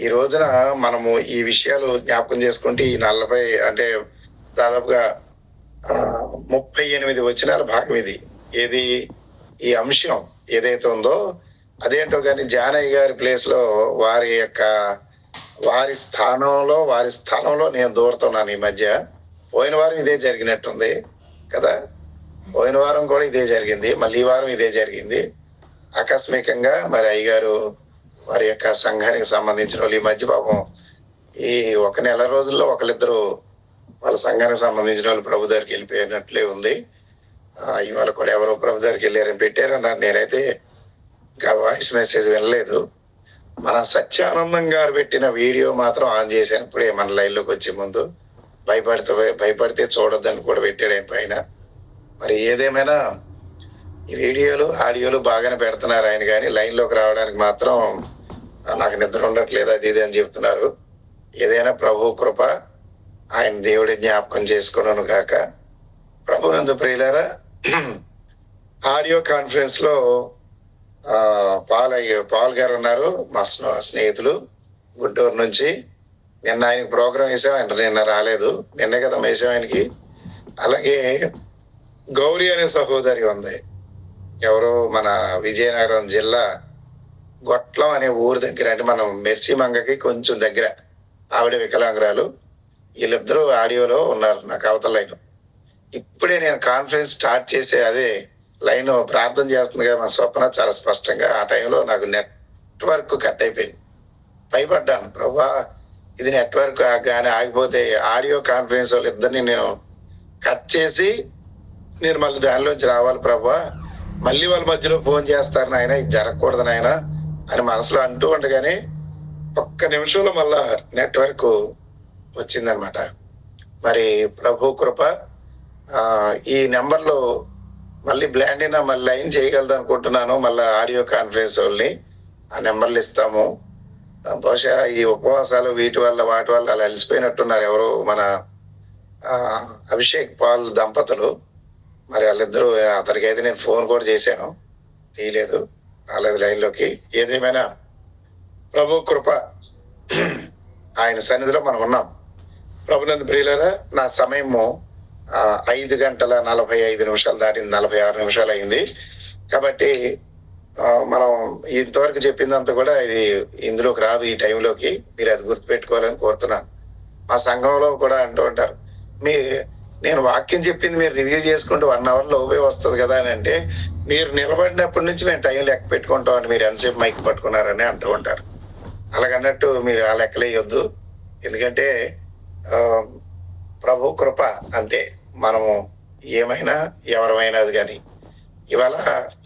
ఈ రోజున మనము ఈ విషయాలు జ్ఞాపకం చేసుకుంటే ఈ 40 అంటే దాదాపుగా 38 వచనాల భాగం ఇది. ఏది ఈ అంశం ఏదైతే ఉందో అదేంటో కానీ జానయ్య గారి ప్లేస్ లో వారి స్థలంలో నేను దూరుతున్నాను ఈ మధ్య. పోయిన వారం ఇదే జరిగినట్టుంది కదా. పోయిన వారం కూడా ఇదే జరిగింది, మళ్ళీ ఈ వారం ఇదే జరిగింది. ఆకస్మికంగా మరి అయ్యగారు వారి యొక్క సంఘానికి సంబంధించిన వాళ్ళు ఈ మధ్య పాపం ఈ 1 నెల రోజుల్లో ఒకళ్ళిద్దరు వాళ్ళ సంఘానికి సంబంధించిన వాళ్ళు ప్రభు దగ్గరికి వెళ్ళిపోయినట్లే ఉంది. ఇవాళ కూడా ఎవరో ప్రభు దగ్గరికి వెళ్ళారని పెట్టారన్నారు. నేనైతే ఇంకా వాయిస్ మెసేజ్ వినలేదు. మన సత్యానందం గారు పెట్టిన వీడియో మాత్రం ఆన్ చేశాను ఇప్పుడే మన లైన్ లోకి వచ్చే ముందు. భయపడితే చూడొద్దని కూడా పెట్టాడు ఆయన పైన. మరి ఏదేమైనా ఈ వీడియోలు ఆడియోలు బాగానే పెడుతున్నారు ఆయన, కానీ లైన్ లోకి రావడానికి మాత్రం నాకు నిద్ర ఉండట్లేదు అది ఇది అని చెప్తున్నారు. ఏదైనా ప్రభు కృప, ఆయన దేవుడి జ్ఞాపకం చేసుకున్నాను కాక. ప్రభునందు ప్రియులారా, ఆడియో కాన్ఫరెన్స్ లో పాల్ గారు ఉన్నారు, మా స్నేహితులు గుంటూరు నుంచి. నిన్న ఆయనకి ప్రోగ్రాం వేసాం, ఆయన నిన్న రాలేదు, నిన్నే కదా వేసాం ఆయనకి. అలాగే గౌరీ అనే సహోదరి ఉంది, ఎవరో మన విజయనగరం జిల్లా గొట్లం అనే ఊరు దగ్గర, అంటే మనం మెర్సీ మంగకి కొంచెం దగ్గర. ఆవిడ వికలాంగురాలు. వీళ్ళిద్దరూ ఆడియోలో ఉన్నారు నాకు అవతల లైన్. ఇప్పుడే నేను కాన్ఫరెన్స్ స్టార్ట్ చేసే అదే లైన్ ప్రార్థన చేస్తుంది కదా మన స్వప్న, చాలా స్పష్టంగా ఆ టైంలో నాకు నెట్వర్క్ కట్ అయిపోయింది. భయపడ్డాను, ప్రభా ఇది నెట్వర్క్ కానీ ఆగిపోతే ఆడియో కాన్ఫరెన్స్ వాళ్ళు ఇద్దరిని నేను కట్ చేసి నేను మళ్ళీ దానిలోంచి రావాలి ప్రభా, మళ్ళీ వాళ్ళ మధ్యలో ఫోన్ చేస్తారు నాయన, ఇది జరగకూడదు నాయన అని మనసులో అంటూ ఉండగానే ఒక్క నిమిషంలో మళ్ళా నెట్వర్క్ వచ్చిందనమాట. మరి ప్రభు కృప. ఈ నెంబర్లో మళ్ళీ బ్లాండినా మళ్ళీ లైన్ చేయగలదు అనుకుంటున్నాను. మళ్ళీ ఆడియో కాన్ఫరెన్స్ వాళ్ళని ఆ నెంబర్లు ఇస్తాము. బహుశా ఈ ఉపవాసాలు వాటి వల్ల అలా అలసిపోయినట్టున్నారు ఎవరు మన అభిషేక్ పాల్ దంపతులు. మరి వాళ్ళిద్దరూ, అతనికి అయితే నేను ఫోన్ కూడా చేశాను, తీయలేదు, రాలేదు లైన్లోకి. ఏదేమైనా ప్రభు కృప, ఆయన సన్నిధిలో మనం ఉన్నాం. ప్రభునందు ప్రియులారా, నా సమయము 5:45 దాటింది, 46 నిమిషాలు అయింది. కాబట్టి మనం ఇంతవరకు చెప్పిందంతా కూడా ఇది ఇందులోకి రాదు, ఈ టైంలోకి. మీరు అది గుర్తుపెట్టుకోవాలని కోరుతున్నాను. మా సంఘంలో కూడా అంటూ ఉంటారు, నేను వాక్యం చెప్పింది మీరు రివ్యూ చేసుకుంటూ 1 అవర్ లోపే వస్తుంది కదా అని అంటే, మీరు నిలబడినప్పటి నుంచి మేము టైం లెక్క పెట్టుకుంటాం అని మీరు ఎంతసేపు మైక్ పట్టుకున్నారని అంటూ ఉంటారు. అలాగన్నట్టు మీరు ఆ లెక్కలేయొద్దు. ఎందుకంటే ప్రభు కృప అంతే. మనము ఏమైనా ఎవరమైనా కానీ ఇవాళ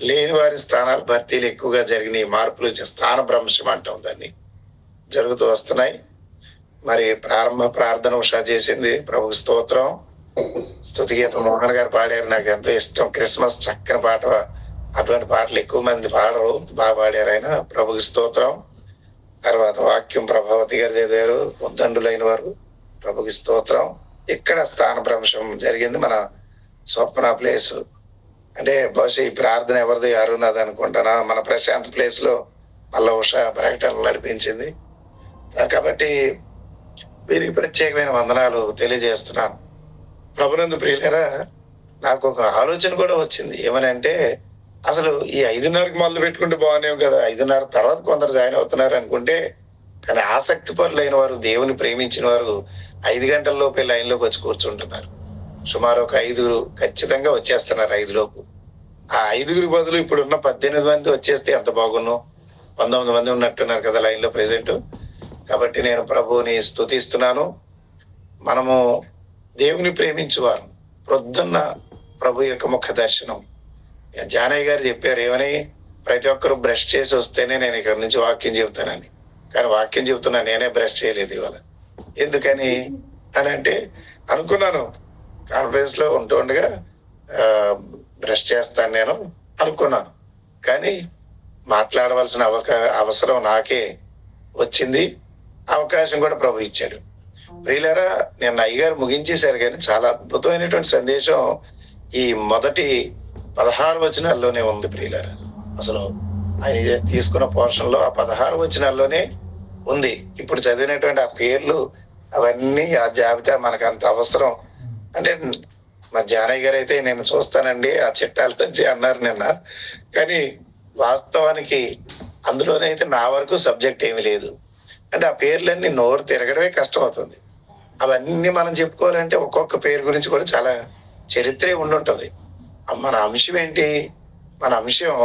లేని వారి స్థానాలు భర్తీలు ఎక్కువగా జరిగినాయి, మార్పులు స్థాన భ్రంశం అంటాం దాన్ని, జరుగుతూ వస్తున్నాయి. మరి ప్రారంభ ప్రార్థన ఉషా చేసింది, ప్రభుకి స్తోత్రం. స్తుతి గీతం మోహన్ గారు పాడారు, నాకు ఎంతో ఇష్టం. క్రిస్మస్ చక్కని పాట, అటువంటి పాటలు ఎక్కువ మంది పాడరు, బాగా పాడారు ఆయన. ప్రభుకి స్తోత్రం. తర్వాత వాక్యం ప్రభావతి గారు చదివారు, ఉద్దండులైన వారు. ప్రభుకి స్తోత్రం. ఇక్కడ స్థాన భ్రంశం జరిగింది మన స్వప్న ప్లేస్. అంటే బహుశా ఈ ప్రార్థన ఎవరిది అరుణది అనుకుంటానా, మన ప్రశాంత్ ప్లేస్ లో మళ్ళా ఉషా ప్రకటనలు నడిపించింది. కాబట్టి వీరికి ప్రత్యేకమైన వందనాలు తెలియజేస్తున్నాను. ప్రభునందు ప్రియులారా, నాకు ఒక ఆలోచన కూడా వచ్చింది. ఏమనంటే, అసలు ఈ 5:30కి మొదలు పెట్టుకుంటే బాగునేవి కదా, 5:30 తర్వాత కొందరు జాయిన్ అవుతున్నారు అనుకుంటే, కానీ ఆసక్తి పరులైన వారు, దేవుని ప్రేమించిన వారు 5 గంటల లోపే లైన్ లోకి వచ్చి కూర్చుంటున్నారు. సుమారు ఒక 5 ఖచ్చితంగా వచ్చేస్తున్నారు 5 లోపు. ఆ 5 బదులు ఇప్పుడున్న 18 మంది వచ్చేస్తే ఎంత బాగున్నాం. 19 మంది ఉన్నట్టున్నారు కదా లైన్ లో ప్రెసెంట్. కాబట్టి నేను ప్రభువుని స్తుతిస్తున్నాను. మనము దేవుని ప్రేమించేవారు ప్రొద్దున్న ప్రభు యొక్క ముఖ దర్శనం. జానయ్య గారు చెప్పారు ఏమని, ప్రతి ఒక్కరు బ్రష్ చేసి వస్తేనే నేను ఇక్కడ నుంచి వాక్యం చెబుతానని. కానీ వాక్యం చెబుతున్నా, నేనే బ్రష్ చేయలేదు ఇవాళ. ఎందుకని అని అంటే, అనుకున్నాను కాన్ఫరెన్స్ లో ఉండగా బ్రష్ చేస్తాను నేను అనుకున్నాను, కానీ మాట్లాడవలసిన అవసరం నాకే వచ్చింది. అవకాశం కూడా ప్రభు ఇచ్చాడు. ప్రియులారా, నేను అయ్యగారు ముగించేశారు, కానీ చాలా అద్భుతమైనటువంటి సందేశం ఈ మొదటి 16 వచనాల్లోనే ఉంది ప్రియులారా. అసలు ఆయన తీసుకున్న పోర్షన్ లో ఆ 16 వచనాల్లోనే ఉంది. ఇప్పుడు చదివినటువంటి ఆ పేర్లు అవన్నీ ఆ జాబితా మనకు అంత అవసరం అంటే మరి జానయ్య గారు అయితే నేను చూస్తానండి ఆ చిట్టాల నుంచి అన్నారు నిన్న. కానీ వాస్తవానికి అందులోనైతే నా వరకు సబ్జెక్ట్ ఏమీ లేదు. అంటే ఆ పేర్లన్నీ నోరు తిరగడమే కష్టం అవుతుంది. అవన్నీ మనం చెప్పుకోవాలంటే ఒక్కొక్క పేరు గురించి కూడా చాలా చరిత్రే ఉండుంటది. మన అంశం ఏంటి? మన అంశం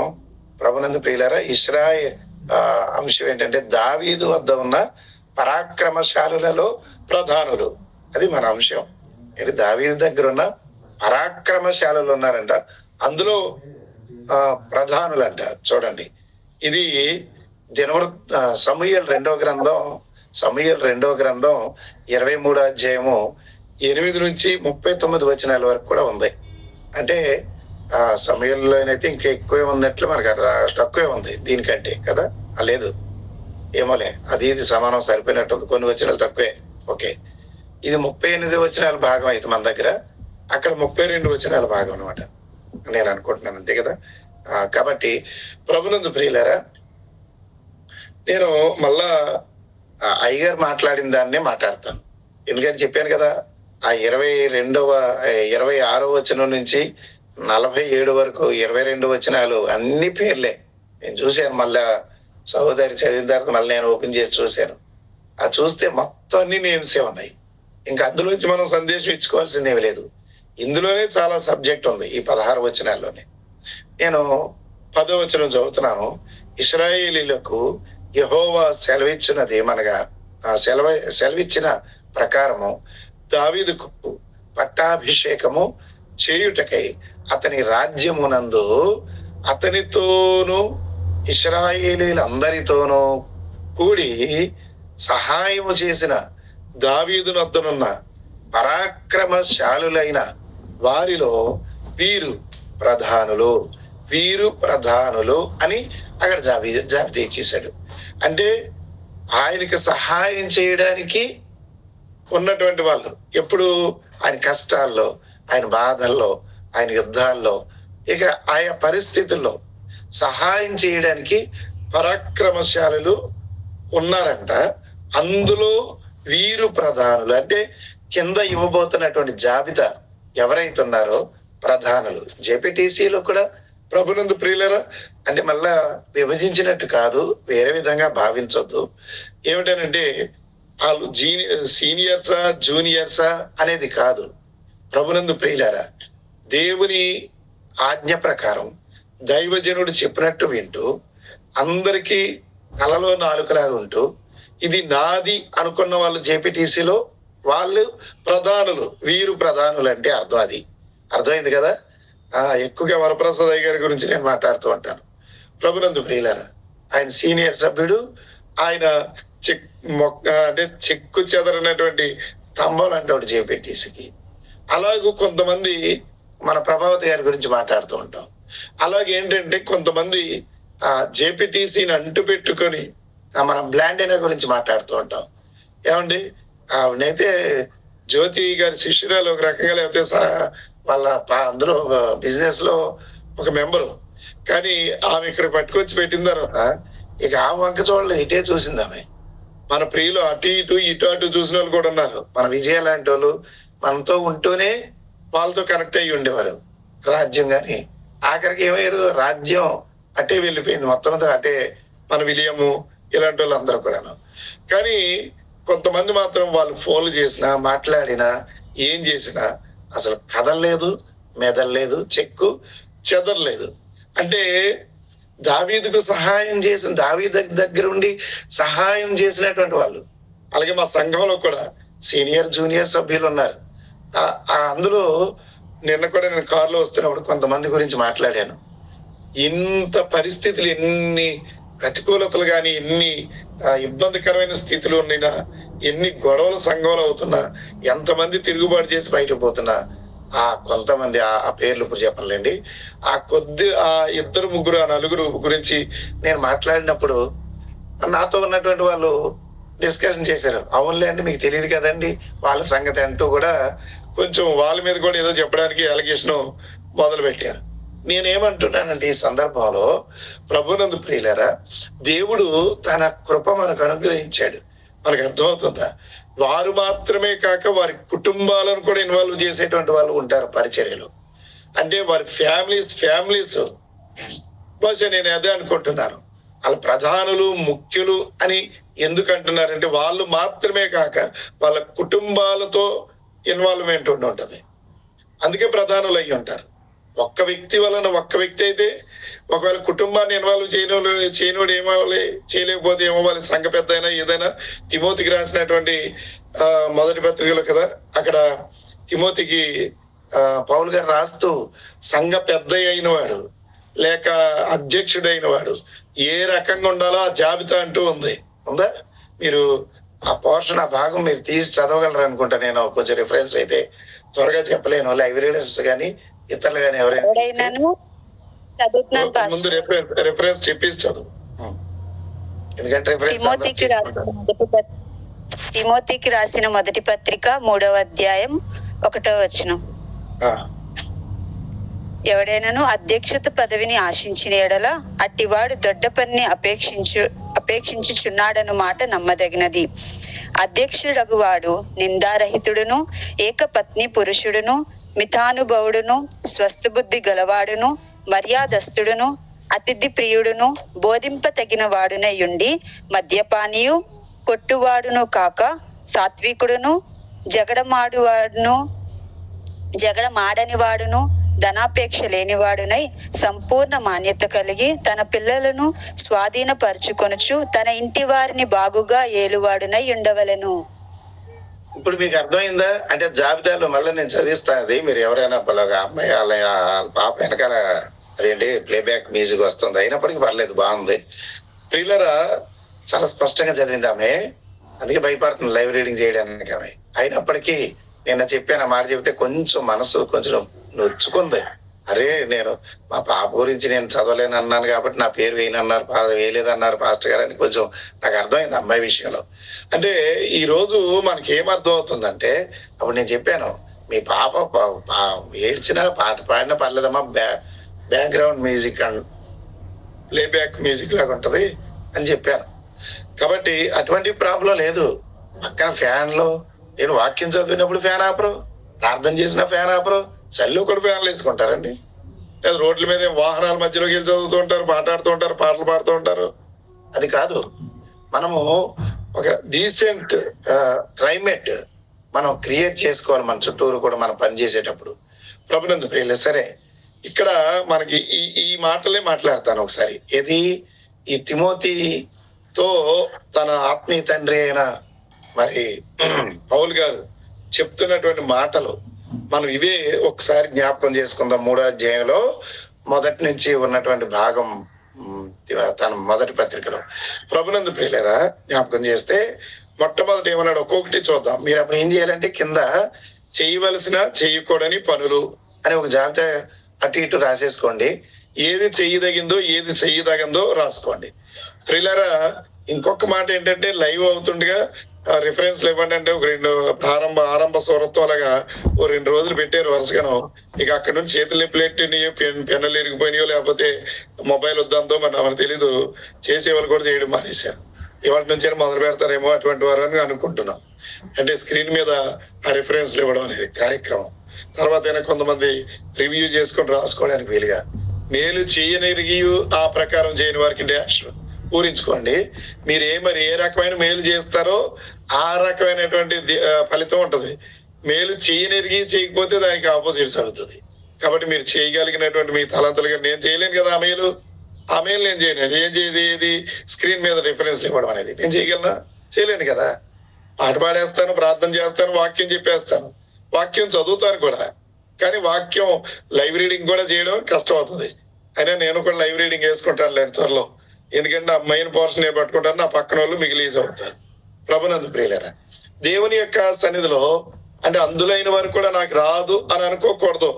ప్రభునందు ప్రియులారా అంశం ఏంటంటే దావీదు వద్ద ఉన్న పరాక్రమశాలులలో ప్రధానులు. అది మన అంశం. ఏంటి? దావీదు దగ్గర ఉన్న పరాక్రమశాలులు ఉన్నారంట, అందులో ప్రధానులంట. చూడండి, ఇది సమూయేలు రెండో గ్రంథం 23వ అధ్యాయము 8 నుంచి 39 వచనాల వరకు కూడా ఉంది. అంటే సమూయేలులో అయితే ఇంకా ఎక్కువే ఉన్నట్లు మనకు తక్కువే ఉంది దీనికంటే కదా. లేదు ఏమోలే, అది సమానం సరిపోయినట్టు, కొన్ని వచనాలు తక్కువే. ఓకే, ఇది 38 వచనాల భాగం అయితే మన దగ్గర, అక్కడ 32 వచనాల భాగం అనమాట నేను అనుకుంటున్నాను, అంతే కదా. కాబట్టి ప్రభునందు ప్రియులారా, నేను మళ్ళా అయ్యగారు మాట్లాడిన దాన్నే మాట్లాడతాను. ఎందుకంటే చెప్పాను కదా, ఆ 26వ వచనం నుంచి 47 వరకు 22 వచనాలు అన్ని పేర్లే. నేను చూశాను, మళ్ళా సహోదరి చదివిన తర్వాత మళ్ళీ నేను ఓపెన్ చేసి చూశాను. అది చూస్తే మొత్తం అన్ని నేమ్సే ఉన్నాయి. ఇంకా అందులోంచి మనం సందేశం ఇచ్చుకోవాల్సిందేమీ లేదు. ఇందులోనే చాలా సబ్జెక్ట్ ఉంది ఈ 16 వచనాల్లోనే. నేను 10వ వచనం చదువుతున్నాను. ఇశ్రాయేలీలకు యెహోవా సెలవిచ్చినది ఏమనగా, సెలవిచ్చిన ప్రకారము దావీదుకు పట్టాభిషేకము చేయుటకై అతని రాజ్యమునందు అతనితోనూ ఇశ్రాయేలీలందరితోనూ కూడి సహాయము చేసిన దావీదునొద్దనున్న పరాక్రమశాలులైన వారిలో వీరు ప్రధానులు అని అక్కడ జాబితా ఇచ్చేశాడు. అంటే ఆయనకి సహాయం చేయడానికి ఉన్నటువంటి వాళ్ళు, ఎప్పుడు ఆయన కష్టాల్లో, ఆయన బాధల్లో, ఆయన యుద్ధాల్లో, ఇక ఆయా పరిస్థితుల్లో సహాయం చేయడానికి పరాక్రమశాలులు ఉన్నారంట. అందులో వీరు ప్రధానులు. అంటే కింద ఇవ్వబోతున్నటువంటి జాబితా ఎవరైతే ఉన్నారో ప్రధానులు. జెపిటిసిలో కూడా ప్రభునందు ప్రియులరా, అంటే మళ్ళా విభజించినట్టు కాదు, వేరే విధంగా భావించొద్దు. ఏమిటనంటే వాళ్ళు సీనియర్సా జూనియర్సా అనేది కాదు. ప్రభునందు ప్రియులరా, దేవుని ఆజ్ఞ ప్రకారం దైవజనుడు చెప్పినట్టు వింటూ, అందరికీ తలలో నాలుకలాగా ఉంటూ, ఇది నాది అనుకున్న వాళ్ళు జేపీటీసీలో వాళ్ళు ప్రధానులు, వీరు ప్రధానులు అంటే అర్థం. అది అర్థమైంది కదా. ఎక్కువగా వరప్రసాద్ అయ్య గారి గురించి నేను మాట్లాడుతూ ఉంటాను. ప్రభునందు ప్రియులారా, ఆయన సీనియర్ సభ్యుడు. ఆయన అంటే చెక్కు చెదరనటువంటి స్తంభం అంటే జేపీటీసీకి. అలాగూ కొంతమంది మన ప్రభావతి గారి గురించి మాట్లాడుతూ ఉంటాం. అలాగే ఏంటంటే కొంతమంది జేపీటీసీని అంటు పెట్టుకొని మనం బ్లాండెనా గురించి మాట్లాడుతూ ఉంటాం. ఏమండి, ఆవిడైతే జ్యోతి గారి శిష్యురాలు ఒక రకంగా, లేకపోతే వాళ్ళ అందులో బిజినెస్ లో ఒక మెంబరు. కానీ ఆమె ఇక్కడ పట్టుకొచ్చి పెట్టిన తర్వాత ఇక ఆ వంక చూడలేదు, ఇటే చూసింది ఆమె. మన ప్రియులు ఇటు అటు చూసిన వాళ్ళు కూడా ఉన్నారు. మన విజయ లాంటి వాళ్ళు మనతో ఉంటూనే వాళ్ళతో కనెక్ట్ అయ్యి ఉండేవారు. రాజ్యం కానీ ఆఖరికి ఏమయ్యారు, రాజ్యం అటే వెళ్ళిపోయింది మొత్తం అంతా. అటే మన విలియము ఇలాంటి వాళ్ళు అందరూ కూడాను. కానీ కొంతమంది మాత్రం వాళ్ళు ఫోన్లు చేసినా, మాట్లాడినా, ఏం చేసినా అసలు కదలలేదు, మెదలలేదు, చెక్కు చెదరలేదు. అంటే దావీదుకు సహాయం చేసిన, దావీదు దగ్గర ఉండి సహాయం చేసినటువంటి వాళ్ళు. అలాగే మా సంఘంలో కూడా సీనియర్ జూనియర్ సభ్యులు ఉన్నారు. అందులో నిన్న కూడా నేను కారులో వస్తున్నప్పుడు కొంతమంది గురించి మాట్లాడాను. ఇంత పరిస్థితులు, ఎన్ని ప్రతికూలతలు కానీ, ఎన్ని ఇబ్బందికరమైన స్థితులు ఉన్నా, ఎన్ని గొడవలు సంఘంలో అవుతున్నా, ఎంతమంది తిరుగుబాటు చేసి బయటకు పోతున్నా, కొంతమంది ఆ పేర్లు ఇప్పుడు చెప్పలేండి, ఆ 2 3 4 గురించి నేను మాట్లాడినప్పుడు నాతో ఉన్నటువంటి వాళ్ళు డిస్కషన్ చేశారు. అవునులే అండి, మీకు తెలియదు కదండి వాళ్ళ సంగతి అంటూ కూడా కొంచెం వాళ్ళ మీద కూడా ఏదో చెప్పడానికి అలిగేషన్ మొదలు పెట్టారు. నేనేమంటున్నానంటే ఈ సందర్భంలో ప్రభునందు ప్రియులరా, దేవుడు తన కృప మనకు అనుగ్రహించాడు. మనకు అర్థమవుతుందా? వారు మాత్రమే కాక వారి కుటుంబాలను కూడా ఇన్వాల్వ్ చేసేటువంటి వాళ్ళు ఉంటారు పరిచర్యలో. అంటే వారి ఫ్యామిలీస్ బహుశా నేను అదే అనుకుంటున్నాను. వాళ్ళ ప్రధానులు ముఖ్యులు అని ఎందుకు అంటున్నారంటే వాళ్ళు మాత్రమే కాక వాళ్ళ కుటుంబాలతో ఇన్వాల్వ్మెంట్ ఉంటుంది. అందుకే ప్రధానులు అయ్యి ఉంటారు. ఒక్క వ్యక్తి అయితే ఒకవేళ కుటుంబాన్ని ఇన్వాల్వ్ చేయనోడు ఏమవ్వాలి, చేయలేకపోతే ఏమవ్వాలి? సంఘ పెద్ద అయినా ఏదైనా. తిమోతికి రాసినటువంటి మొదటి పత్రికలో కదా, అక్కడ తిమోతికి పౌలు గారు రాస్తూ సంఘ పెద్ద అయిన వాడు లేక అధ్యక్షుడైన వాడు ఏ రకంగా ఉండాలో ఆ జాబితా అంటూ ఉందా? మీరు ఆ పోర్షన్, ఆ భాగం మీరు తీసి చదవగలరు అనుకుంటా. నేను కొంచెం రిఫరెన్స్ అయితే త్వరగా చెప్పలేను. లైవ్ రీడర్స్ కానీ ఇతరులు కానీ ఎవరైనా ముందు రిఫరెన్స్ చెప్పేసి చదువు. ఎందుకంటే తిమోతికి రాసిన మొదటి పత్రిక 3వ అధ్యాయం 1వ వచనం. ఎవడైనాను అధ్యక్షత పదవిని ఆశించిన ఎడల అట్టివాడు దొడ్డ పనిని అపేక్షించుచున్నాడను మాట నమ్మదగినది. అధ్యక్షుడగు వాడు నిందారహితుడును, ఏకపత్ని పురుషుడును, మితానుభవుడును, స్వస్థబుద్ధి గలవాడును, మర్యాదస్తుడును, అతిథి ప్రియుడును, బోధింప తగిన వాడునయుండి మద్యపానీయు, కొట్టువాడును కాక సాత్వికుడును, జగడమాడని వాడును, ధనాపేక్ష లేనివాడునై సంపూర్ణ మాన్యత కలిగి తన పిల్లలను స్వాధీనపరచుకొనుచు తన ఇంటి వారిని బాగుగా ఏలువాడునై ఉండవలెను. ఇప్పుడు మీకు అర్థమైందా? అంటే జాబితాలో మళ్ళీ నేను చదివిస్తాను. అది మీరు ఎవరైనా అమ్మాయి వాళ్ళ పాప వెనకాల అదేంటి ప్లేబ్యాక్ మ్యూజిక్ వస్తుంది, అయినప్పటికీ పర్లేదు, బాగుంది. ప్రియులరా, చాలా స్పష్టంగా చదివింది ఆమె. అందుకే భయపడుతుంది లైవ్ రీడింగ్ చేయడానికి ఆమె. అయినప్పటికీ నిన్న చెప్పాను, మాట చెబితే కొంచెం మనసు కొంచెం నొచ్చుకుంది. అరే, నేను మా పాప గురించి నేను చదవలేను అన్నాను కాబట్టి నా పేరు వేయలేదన్నారు పాస్టర్ గారు అని కొంచెం నాకు అర్థమైంది అమ్మాయి విషయంలో. అంటే ఈ రోజు మనకి ఏమర్థం అవుతుందంటే, అప్పుడు నేను చెప్పాను, మీ పాప ఏడ్చినా పాట పాడినా పర్లేదమ్మా, background music and playback music లాగా ఉంటది అని చెప్పాను. కాబట్టి అటువంటి ప్రాబ్లం లేదు. పక్కన ఫ్యాన్లో నేను వాక్యం చదివినప్పుడు ఫ్యాన్ ఆపరు, ప్రార్థన చేసిన ఫ్యాన్ ఆపరు, చల్లి కూడా ఫ్యాన్లు వేసుకుంటారండి. లేదా రోడ్ల మీద వాహనాల మధ్యలోకి వెళ్ళి చదువుతూ ఉంటారు, మాట్లాడుతూ ఉంటారు, పాటలు పాడుతూ ఉంటారు. అది కాదు. మనము ఒక డీసెంట్ క్లైమేట్ మనం క్రియేట్ చేసుకోవాలి మన చుట్టూరు కూడా మనం పనిచేసేటప్పుడు. ప్రభునందు ప్రియులే, సరే ఇక్కడ మనకి ఈ మాటలే మాట్లాడతాను ఒకసారి. ఏది ఈ తిమోతితో తన ఆత్మీయ తండ్రి అయిన మరి పౌలు గారు చెప్తున్నటువంటి మాటలు మనం ఇవే ఒకసారి జ్ఞాపకం చేసుకుందాం. 3వ అధ్యాయంలో మొదటి నుంచి ఉన్నటువంటి భాగం తన మొదటి పత్రికలో. ప్రభునందు ప్రియులరా, జ్ఞాపకం చేస్తే మొట్టమొదటి ఏమన్నాడు ఒక్కొక్కటి చూద్దాం. మీరు అప్పుడు ఏం చేయాలంటే కింద చేయవలసిన చేయకూడని పనులు అని ఒక జాబితా అటు ఇటు రాసేసుకోండి. ఏది చెయ్యదగిందో ఏది చెయ్యదగిందో రాసుకోండి. ప్రియులరా, ఇంకొక మాట ఏంటంటే లైవ్ అవుతుండగా రిఫరెన్స్లు ఇవ్వండి అంటే ఒక 2 ఆరంభ సూరత్వం లాగా 2 రోజులు పెట్టారు వరుసగాను. ఇక అక్కడ నుంచి చేతులు ఎప్పులెట్టినాయో, పెన్నులు ఇరిగిపోయినాయో, లేకపోతే మొబైల్ వద్దంతో మనకు తెలీదు, చేసేవాళ్ళు కూడా చేయడం మానేశారు. ఇవాటి నుంచి మొదలు పెడతారేమో అటువంటి వారు అని అనుకుంటున్నాం. అంటే స్క్రీన్ మీద ఆ రిఫరెన్స్లు ఇవ్వడం అనేది కార్యక్రమం. తర్వాత కొంతమంది రివ్యూ చేసుకొని రాసుకోవడానికి వీలుగా, మేలు చేయనిరిగి ఆ ప్రకారం చేయని వారికి డాష్ పూరించుకోండి. మీరు ఏ రకమైన మేలు చేస్తారో ఆ రకమైనటువంటి ఫలితం ఉంటది. మేలు చేయనిరిగి చేయకపోతే దానికి ఆపోజిట్ జరుగుతుంది. కాబట్టి మీరు చేయగలిగినటువంటి మీ తలంతులుగా, నేను చేయలేను కదా ఆ మేలు నేను చేయను. ఏం చేయది స్క్రీన్ మీద రిఫరెన్స్లు ఇవ్వడం అనేది నేను చేయగలనా? చేయలేను కదా. పాట పాడేస్తాను, ప్రార్థన చేస్తాను, వాక్యం చెప్పేస్తాను, వాక్యం చదువుతాను కూడా. కానీ వాక్యం లైవ్ రీడింగ్ కూడా చేయడం కష్టం అవుతుంది. అయినా నేను కూడా లైవ్ రీడింగ్ వేసుకుంటాను లేని త్వరలో. ఎందుకంటే నా మెయిన్ పోర్షన్ నేను పట్టుకుంటాను, నా పక్కన వాళ్ళు మిగిలి చదువుతారు. ప్రభునందు ప్రియులరా, దేవుని యొక్క సన్నిధిలో అంటే అందులైన వారు కూడా నాకు రాదు అని అనుకోకూడదు.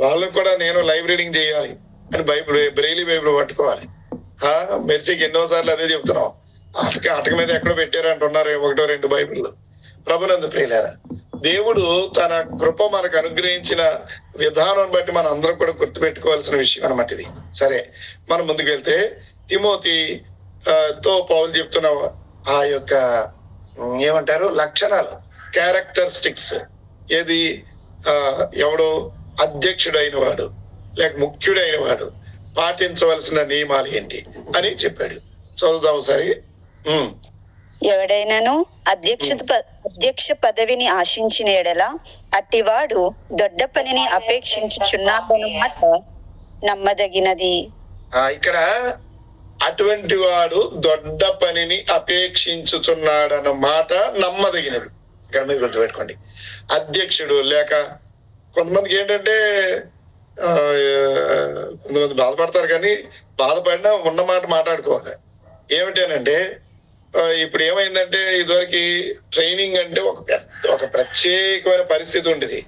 వాళ్ళకు కూడా నేను లైవ్ రీడింగ్ చేయాలి అని బ్రెయిలీ బైబిల్ పట్టుకోవాలి. మెర్సీకి ఎన్నోసార్లు అదే చెప్తున్నాం. అటక మీద ఎక్కడో పెట్టారు అంటున్నారు 1-2 బైబిల్. ప్రభునందు ప్రియులారా, దేవుడు తన కృప మనకు అనుగ్రహించిన విధానం బట్టి మనం అందరం కూడా గుర్తుపెట్టుకోవాల్సిన విషయం అనమాట ఇది. సరే, మనం ముందుకెళ్తే తిమోతి తో పౌలు చెప్తున్న ఆ యొక్క ఏమంటారు లక్షణాలు, క్యారెక్టరిస్టిక్స్, ఏది ఎవడు అధ్యక్షుడైన వాడు లేక ముఖ్యుడైన వాడు పాటించవలసిన నియమాలు ఏంటి అని చెప్పాడు. చదువుదాం సరే. ఎవడైనాను అధ్యక్ష పదవిని ఆశించిన ఎడల అట్టివాడు దొడ్డ పనిని అపేక్షించుచున్నాడన్నమాట నమ్మదగినది. ఇక్కడ అటువంటి వాడు దొడ్డ పనిని అపేక్షించుచున్నాడన్న మాట నమ్మదగినది. ఇక్కడ మీరు గుర్తుపెట్టుకోండి. అధ్యక్షుడు లేక కొంతమందికి ఏంటంటే కొంతమంది బాధపడతారు, కానీ బాధపడినా ఉన్న మాట మాట్లాడుకోవాలి. ఏమిటనంటే ఇప్పుడు ఏమైందంటే ఇదివరకు ట్రైనింగ్ అంటే ఒక ప్రత్యేకమైన పరిస్థితి ఉండేది.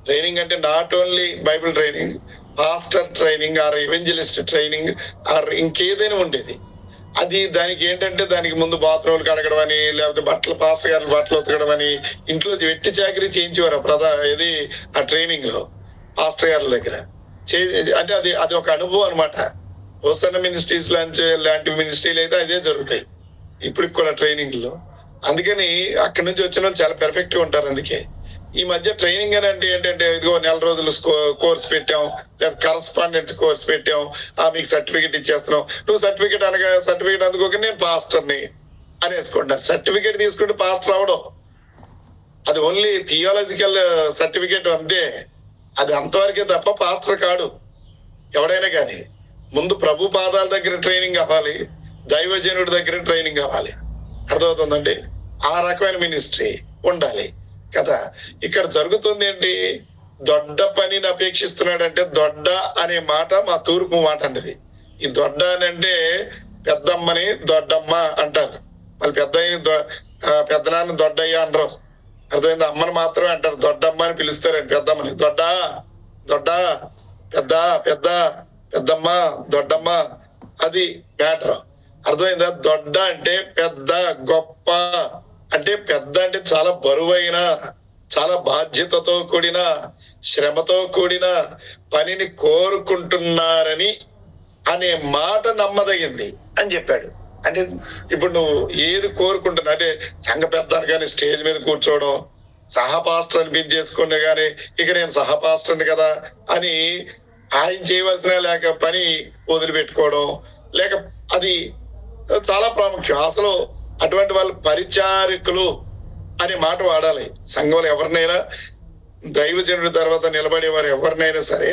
ట్రైనింగ్ అంటే not only Bible training, pastor training or evangelist training or ఇంకేదైనా ఉండేది. అది దానికి ఏంటంటే దానికి ముందు బాత్రూమ్లు కడగడం అని, లేకపోతే పాస్టర్ గారు బట్టలు ఉతకడం అని ఇంట్లో వెట్టి చాకరీ చేయించేవారు ఇది ఆ ట్రైనింగ్ లో పాస్టర్ గారి దగ్గర. అంటే అది ఒక అనుభవం అనమాట. హోసన్న మినిస్ట్రీస్ లాంటి మినిస్ట్రీలు అయితే అదే జరుగుతాయి ఇప్పుడు కూడా ట్రైనింగ్ లో. అందుకని అక్కడి నుంచి వచ్చిన వాళ్ళు చాలా పెర్ఫెక్ట్ గా ఉంటారు. అందుకే ఈ మధ్య ట్రైనింగ్ అని అంటే ఏంటంటే ఇదిగో 4 రోజులు కోర్స్ పెట్టాం, లేదా కరస్పాండెంట్ కోర్స్ పెట్టాం, మీకు సర్టిఫికేట్ ఇచ్చేస్తున్నాం. నువ్వు సర్టిఫికేట్ అందుకోక నేను పాస్టర్ని అనేసుకుంటాను. సర్టిఫికేట్ తీసుకుంటే పాస్టర్ అవడం అది ఓన్లీ థియాలజికల్ సర్టిఫికేట్ అంతే. అది అంతవరకే తప్ప పాస్టర్ కాడు ఎవడైనా కానీ. ముందు ప్రభు పాదాల దగ్గర ట్రైనింగ్ అవ్వాలి, దైవజనుడి దగ్గర ట్రైనింగ్ అవ్వాలి. అర్థమవుతుందండి? ఆ రకమైన మినిస్ట్రీ ఉండాలి కదా. ఇక్కడ జరుగుతుంది ఏంటి, దొడ్డ పనిని అపేక్షిస్తున్నాడంటే దొడ్డ అనే మాట మా తూర్పు మాట అండి. ఈ దొడ్డ అని అంటే పెద్దమ్మని దొడ్డమ్మ అంటారు. మళ్ళీ పెద్దనాన్న దొడ్డయ్య అనరు. అర్థమైంది? అమ్మని మాత్రమే అంటారు, దొడ్డమ్మ అని పిలుస్తారండి పెద్దమ్మని. దొడ్డ పెద్దమ్మ దొడ్డమ్మ, అది మ్యాటర్. అర్థమైందా? దొడ్డ అంటే పెద్ద, గొప్ప అంటే పెద్ద అంటే చాలా బరువైన, చాలా బాధ్యతతో కూడిన, శ్రమతో కూడిన పనిని కోరుకుంటున్నారని అనే మాట నమ్మదగింది అని చెప్పాడు. అంటే ఇప్పుడు నువ్వు ఏది కోరుకుంటున్నా అంటే సంఘ పెద్దాను కానీ స్టేజ్ మీద కూర్చోవడం, సహపాస్టర్ అనిపించేసుకునే కానీ ఇక నేను సహపాస్టర్ని కదా అని ఆయన చేయవలసిన లేక పని వదిలిపెట్టుకోవడం, లేక అది చాలా ప్రాముఖ్యం. అసలు అటువంటి వాళ్ళు పరిచారకులు అనే మాట వాడాలి. సంఘంలో ఎవరినైనా దైవజనుడి తర్వాత నిలబడేవారు ఎవరినైనా సరే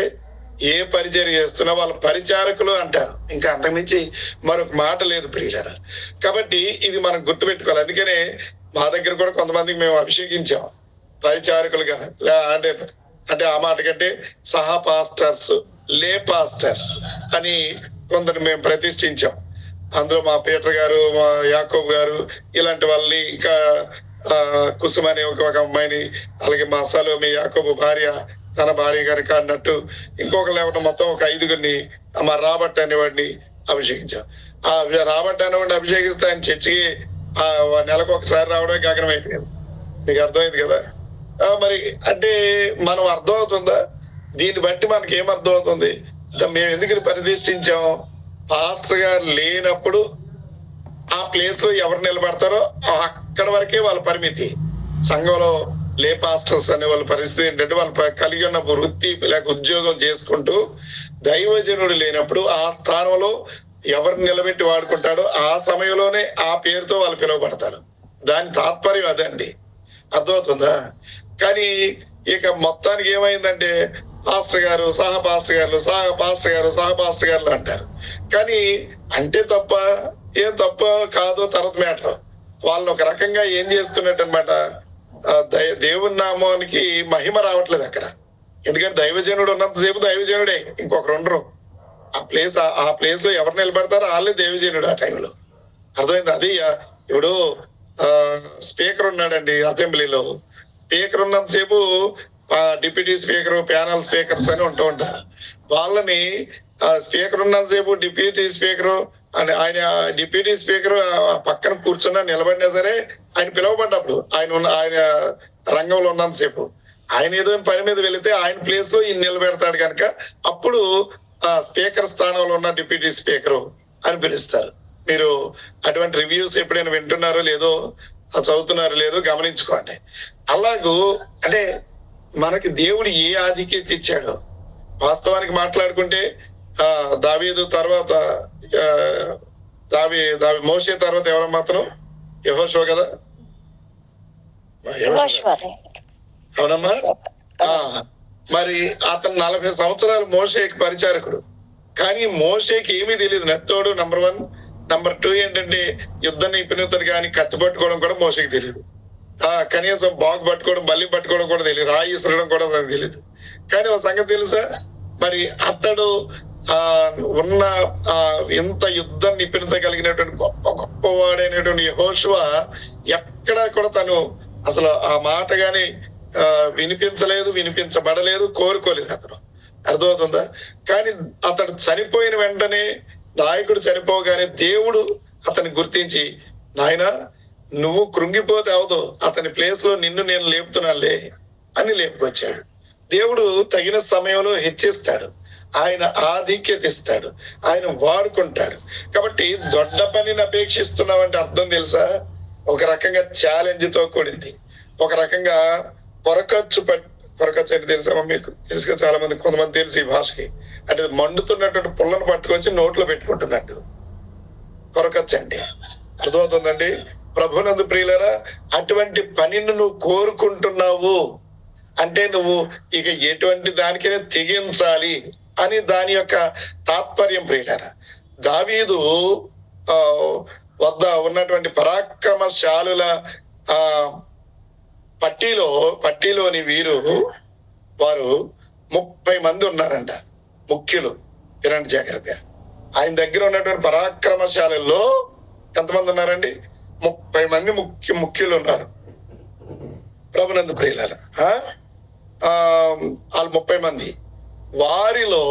ఏ పరిచర్య చేస్తున్నా వాళ్ళు పరిచారకులు అంటారు. ఇంకా అంతకుమించి మరొక మాట లేదు ప్రియులారా. కాబట్టి ఇది మనం గుర్తుపెట్టుకోవాలి. అందుకనే మా దగ్గర కూడా కొంతమందికి మేము అభిషేకించాం పరిచారకులుగా. అంటే ఆ మాట కంటే సహా పాస్టర్స్, లే పాస్టర్స్ అని కొందరు మేము ప్రతిష్ఠించాం. అందులో మా పీటర్ గారు, మా యాకోబ్ గారు ఇలాంటి వాళ్ళని, ఇంకా కుసుమ అనే ఒక అమ్మాయిని, అలాగే మా సలోమి యాకోబు భార్య తన భార్య గారికి అన్నట్టు ఇంకొకరు లేకుండా మొత్తం ఒక 5గురిని, మా రాబర్ట్ అనేవాడిని అభిషేకించాం. ఆ రాబర్ట్ అనేవాడిని అభిషేకిస్తే ఆయన చర్చికి నెలకు ఒకసారి రావడమే గగనం అయిపోయింది. మీకు అర్థమైంది కదా. మరి అంటే మనం అర్థం అవుతుందా? దీన్ని బట్టి మనకి ఏం అర్థం అవుతుంది? మేము ఎందుకు ప్రతిష్ఠించాం? పాస్టర్ గారు లేనప్పుడు ఆ ప్లేస్ లో ఎవరు నిలబడతారో అక్కడ వరకే వాళ్ళ పరిమితి. సంఘంలో లే పాస్టర్స్ అనే వాళ్ళ పరిస్థితి ఏంటంటే వాళ్ళు కలిగి ఉన్న వృత్తి లేక ఉద్యోగం చేసుకుంటూ దైవజనుడు లేనప్పుడు ఆ స్థానంలో ఎవరిని నిలబెట్టి వాడుకుంటాడో ఆ సమయంలోనే ఆ పేరుతో వాళ్ళు పిలువబడతారు. దాని తాత్పర్యం అదండి. అర్థమవుతుందా? కానీ ఇక మొత్తానికి ఏమైందంటే పాస్టర్ గారు, సహ పాస్టర్ గారు, సహ పాస్టర్ గారు, సహ పాస్టర్ గారు అంటారు. కానీ అంటే తప్ప ఏం తప్ప కాదు తర్వాత మ్యాటర్. వాళ్ళని ఒక రకంగా ఏం చేస్తున్నట్టు అనమాట, దేవుని నామానికి మహిమ రావట్లేదు అక్కడ. ఎందుకంటే దైవజనుడు ఉన్నంతసేపు దైవజనుడే, ఇంకొకరు ఉండరు. ఆ ప్లేస్ లో ఎవరు నిలబడతారో వాళ్ళే దైవజనుడు ఆ టైంలో. అర్థమైంది? అది ఇప్పుడు స్పీకర్ ఉన్నాడండి అసెంబ్లీలో. స్పీకర్ ఉన్నంతసేపు డిప్యూటీ స్పీకర్, ప్యానల్ స్పీకర్స్ అని ఉంటూ ఉంటారు. వాళ్ళని స్పీకర్ ఉన్నంతసేపు డిప్యూటీ స్పీకర్ అని, ఆయన డిప్యూటీ స్పీకర్ పక్కన కూర్చున్నా నిలబడినా సరే ఆయన పిలువబడ్డప్పుడు ఆయన రంగంలో ఉన్నంతసేపు ఆయన ఏదో పని మీద వెళితే ఆయన ప్లేస్ లో ఈయన నిలబెడతాడు కనుక అప్పుడు స్పీకర్ స్థానంలో ఉన్న డిప్యూటీ స్పీకర్ అని పిలుస్తారు. మీరు అటువంటి రివ్యూస్ ఎప్పుడైనా వింటున్నారో లేదో, చదువుతున్నారో లేదో గమనించుకోండి. అలాగూ అంటే మనకి దేవుడు ఏ ఆధిక్యత ఇచ్చాడో వాస్తవానికి మాట్లాడుకుంటే దావీదు తర్వాత మోషే తర్వాత ఎవరో మాత్రం యెహోషువ కదా, అవునమ్మా. మరి అతను 40 సంవత్సరాలు మోషేకి పరిచారకుడు, కానీ మోషేకి ఏమీ తెలియదు. నెత్తోడు నంబర్ 1. నంబర్ 2 ఏంటంటే యుద్ధ నిపుణతలు కానీ కత్తి పట్టుకోవడం కూడా మోషేకి తెలియదు. కనీసం బాగు పట్టుకోవడం, బల్లి పట్టుకోవడం కూడా తెలియదు, రాయి ఇసరడం కూడా తెలియదు. కానీ ఒక సంగతి తెలుసా, మరి అతడు ఉన్న ఇంత యుద్ధ నిపుణత కలిగినటువంటి గొప్పవాడైనటువంటి యెహోషువ ఎక్కడా కూడా తను అసలు ఆ మాట గాని వినిపించలేదు, వినిపించబడలేదు, కోరుకోలేదు. అతను అర్థమవుతుందా? కానీ అతడు చనిపోయిన వెంటనే, నాయకుడు చనిపోగానే దేవుడు అతన్ని గుర్తించి, నాయనా నువ్వు కృంగిపోతే అవదు, అతని ప్లేస్ లో నిన్ను నేను లేపుతున్నానులే అని లేపుకొచ్చాడు. దేవుడు తగిన సమయంలో హెచ్చిస్తాడు, ఆయన ఆధిక్యత ఇస్తాడు, ఆయన వాడుకుంటాడు. కాబట్టి దొడ్డ పనిని అపేక్షిస్తున్నామంటే అర్థం తెలుసా? ఒక రకంగా ఛాలెంజ్ తో కూడింది, ఒక రకంగా కొరకచ్చు అంటే తెలుసా మీకు? తెలుసుగా చాలా మంది, కొంతమంది తెలుసు ఈ భాషకి. అంటే మండుతున్నటువంటి పుల్లను పట్టుకొచ్చి నోట్లో పెట్టుకుంటున్నట్టు కొరకచ్చు అంటే అర్థమవుతుందండి. ప్రభునందు ప్రియులరా, అటువంటి పనిని నువ్వు కోరుకుంటున్నావు అంటే నువ్వు ఇక ఎటువంటి దానికైనా తెగించాలి అని దాని యొక్క తాత్పర్యం ప్రియులరా. దావీదు వద్ద ఉన్నటువంటి పరాక్రమశాలుల పట్టిలోని వీరు వారు 30 మంది ఉన్నారంట, ముఖ్యులు. వినండి జాగ్రత్తగా. ఆయన దగ్గర ఉన్నటువంటి పరాక్రమశాలలో ఎంతమంది ఉన్నారండి? 30 మంది ముఖ్యులు ఉన్నారు. ప్రభునందు ప్రియులారా, వాళ్ళు 30 మంది. వారిలో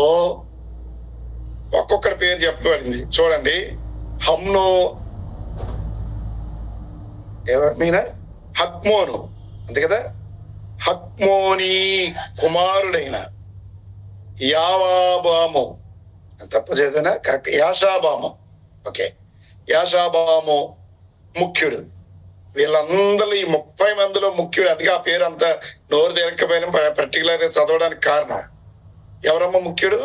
ఒక్కొక్కరి పేరు చెప్పబడింది చూడండి. హమ్ను, హక్మోను, అంతే కదా, హక్మోని కుమారుడైన యావాబాము, తప్పు చేద్దానా? కరెక్ట్, యాషాబాము. ఓకే, యాషాబాము ముఖ్యుడు. వీళ్ళందరూ ఈ 30 మందిలో ముఖ్యుడు. అందుకే ఆ పేరు అంతా నోరు తెరకపోయినా పర్టికులర్ గా చదవడానికి కారణం. ఎవరమ్మ ముఖ్యుడు?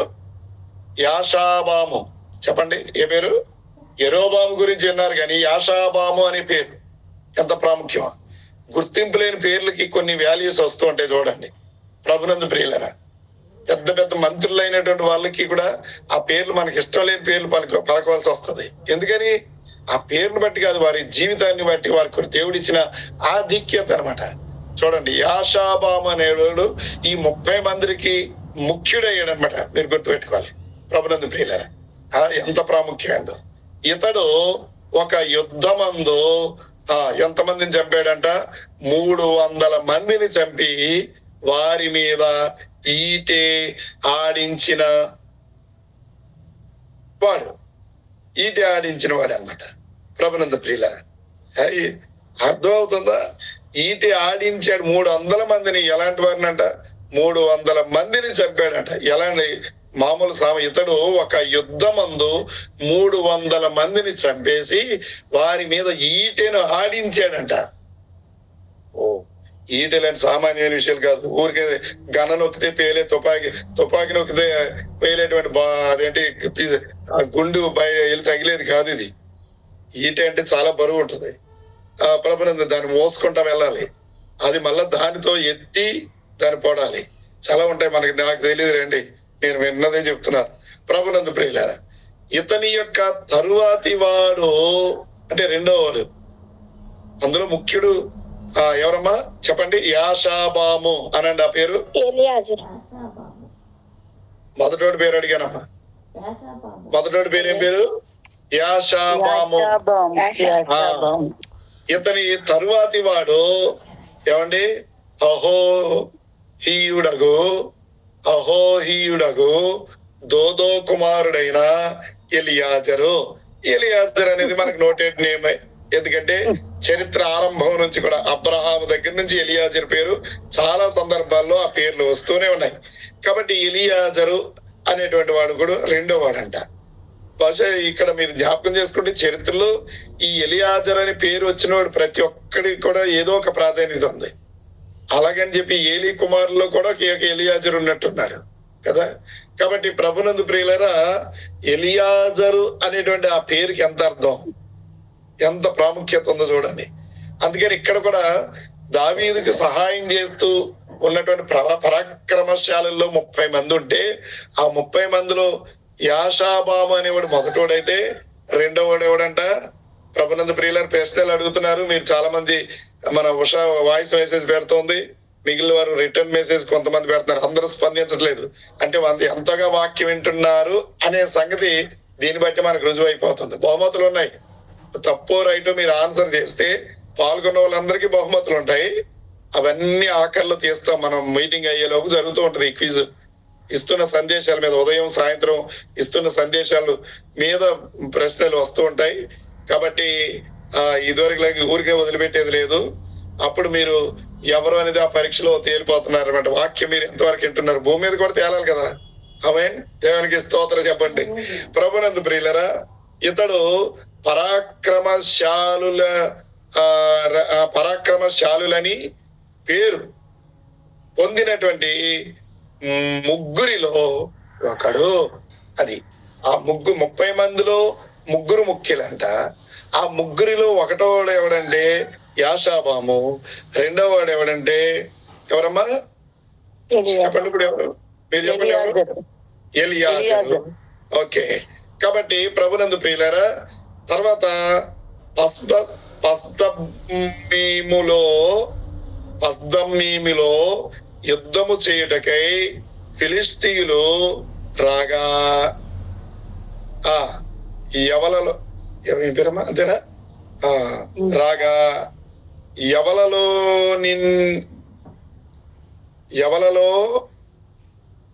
యాషాబాము. చెప్పండి, ఏ పేరు? యెరోబాము గురించి విన్నారు, కానీ యాషాబాము అనే పేరు ఎంత ప్రాముఖ్యమా? గుర్తింపు లేని పేర్లకి కొన్ని వాల్యూస్ వస్తూ ఉంటాయి చూడండి. ప్రభునందు ప్రియులరా, పెద్ద పెద్ద మంత్రులు అయినటువంటి వాళ్ళకి కూడా ఆ పేర్లు మనకి ఇష్టం లేని పేర్లు పలకవలసి వస్తుంది. ఎందుకని? ఆ పేరును బట్టి కాదు, వారి జీవితాన్ని బట్టి వారికి దేవుడిచ్చిన ఆధిక్యత అనమాట. చూడండి, యాషాబాము అనేవాడు ఈ 30 మందికి ముఖ్యుడయ్యాడు అనమాట. మీరు గుర్తుపెట్టుకోవాలి ప్రభునందు ప్రియులరా, ఎంత ప్రాముఖ్యమైందో. ఇతడు ఒక యుద్ధమందు ఎంతమందిని చంపాడంట? 300 మందిని చంపి వారి మీద ఈటె ఆడించిన వాడు. ఈటె ఆడించిన వాడు అన్నమాట. ప్రభునందు ప్రియులరా, అర్థమవుతుందా? ఈటె ఆడించాడు 300 మందిని. ఎలాంటి వారిని అంట? 300 మందిని చంపాడంట. ఎలాంటి మామూలు ఇతడు ఒక యుద్ధమందు 300 మందిని చంపేసి వారి మీద ఈటెను ఆడించాడంట. ఈటెలాంటి సామాన్యమైన విషయాలు కాదు. ఊరికే గన నొక్కితే పేలే తుపాకి నొక్కితే పేలేటువంటి అదేంటి గుండు వెళ్ళి తగిలేది కాదు ఇది. ఈటె అంటే చాలా బరువు ఉంటుంది. ప్రభునందు దాన్ని మోసుకుంటా వెళ్ళాలి. అది మళ్ళా దానితో ఎత్తి దాన్ని పోడాలి. చాలా ఉంటాయి మనకి, నాకు తెలియదు రండి, నేను విన్నదే చెప్తున్నాను. ప్రభునందు ప్రియులారా, ఇతని యొక్క తరువాతి వాడు అంటే రెండో వాడు, అందులో ముఖ్యుడు ఎవరమ్మా చెప్పండి? యాషాబాము అనండి. ఆ పేరు మొదటోడి పేరు అడిగానమ్మా. మొదటోడి పేరు ఏం పేరు? యాషాబాము. ఇతని తరువాతి వాడు ఏమండి? అహోహీయుడగు దోదో కుమారుడైన ఎలియాజరు. ఎలియాజర్ అనేది మనకు నోటెడ్ నేమ్ ఎందుకంటే చరిత్ర ఆరంభం నుంచి కూడా అబ్రహాము దగ్గర నుంచి ఎలియాజరు పేరు చాలా సందర్భాల్లో ఆ పేర్లు వస్తూనే ఉన్నాయి. కాబట్టి ఎలియాజరు అనేటువంటి వాడు కూడా రెండో వాడంట. బహుశా ఇక్కడ మీరు జ్ఞాపకం చేసుకుంటే చరిత్రలో ఈ ఎలియాజర్ అనే పేరు వచ్చిన వాడు ప్రతి ఒక్కడికి కూడా ఏదో ఒక ప్రాధాన్యత ఉంది. అలాగని చెప్పి ఏలీ కుమారుల్లో కూడా ఎలియాజరు ఉన్నట్టున్నారు కదా. కాబట్టి ప్రభునందు ప్రియులరా, ఎలియాజరు అనేటువంటి ఆ పేరుకి ఎంత అర్థం, ఎంత ప్రాముఖ్యత ఉందో చూడండి. అందుకని ఇక్కడ కూడా దావీదుకి సహాయం చేస్తూ ఉన్నటువంటి పరాక్రమశాలలో 30 మంది ఉంటే ఆ 30 మందిలో యాషాబాము అనేవాడు మొదటోడైతే రెండోవాడు ఎవడంట? ప్రభునందు ప్రియులారు ప్రశ్నలు అడుగుతున్నారు మీరు చాలా మంది. మన ఉషా వాయిస్ మెసేజ్ పెడుతోంది, మిగిలిన వారు రిటర్న్ మెసేజ్ కొంతమంది పెడుతున్నారు. అందరూ స్పందించట్లేదు. అంటే వాళ్ళు ఎంతగా వాక్యం వింటున్నారు అనే సంగతి దీన్ని బట్టి మనకు రుజువు అయిపోతుంది. బహుమతులు ఉన్నాయి. తప్పో రైటో మీరు ఆన్సర్ చేస్తే పాల్గొన్న వాళ్ళందరికీ బహుమతులు ఉంటాయి. అవన్నీ ఆఖరిలో తీస్తాం. మనం మీటింగ్ అయ్యేలోపు జరుగుతూ ఉంటది ఈ క్విజ్. ఇస్తున్న సందేశాల మీద ఉదయం సాయంత్రం ఇస్తున్న సందేశాలు మీద ప్రశ్నలు వస్తూ ఉంటాయి. కాబట్టి ఇదివరకు ఊరికే వదిలిపెట్టేది లేదు. అప్పుడు మీరు ఎవరు అనేది ఆ పరీక్షలో తేలిపోతున్నారు అనమాట. వాక్యం మీరు ఎంతవరకు వింటున్నారు, భూమి మీద కూడా తేలాలి కదా. ఆమేన్. దేవునికి స్తోత్రం చెప్పండి. ప్రభునందు ప్రియులరా, ఇతడు పరాక్రమశాలులని పేరు పొందినటువంటి ముగ్గురిలో ఒకడు. అది ఆ 30 మందిలో ముగ్గురు ముఖ్యులంట. ఆ ముగ్గురిలో ఒకటోవాడు ఎవడంటే యాషాబాము, రెండో వాడు ఎవడంటే ఎవరమ్మా చెప్పండి. ఇప్పుడు ఎవరు మీరు చెప్పండి, ఎవరు? ఎలియాజరు. ఓకే. కాబట్టి ప్రభునందు ప్రియులారా, తర్వాత పస్దమ్మీములో యుద్ధము చేయుటకై ఫిలిస్తీయులు రాగా యవలలో ఏం పేరమ్మా అంతేనా రాగా యవలలో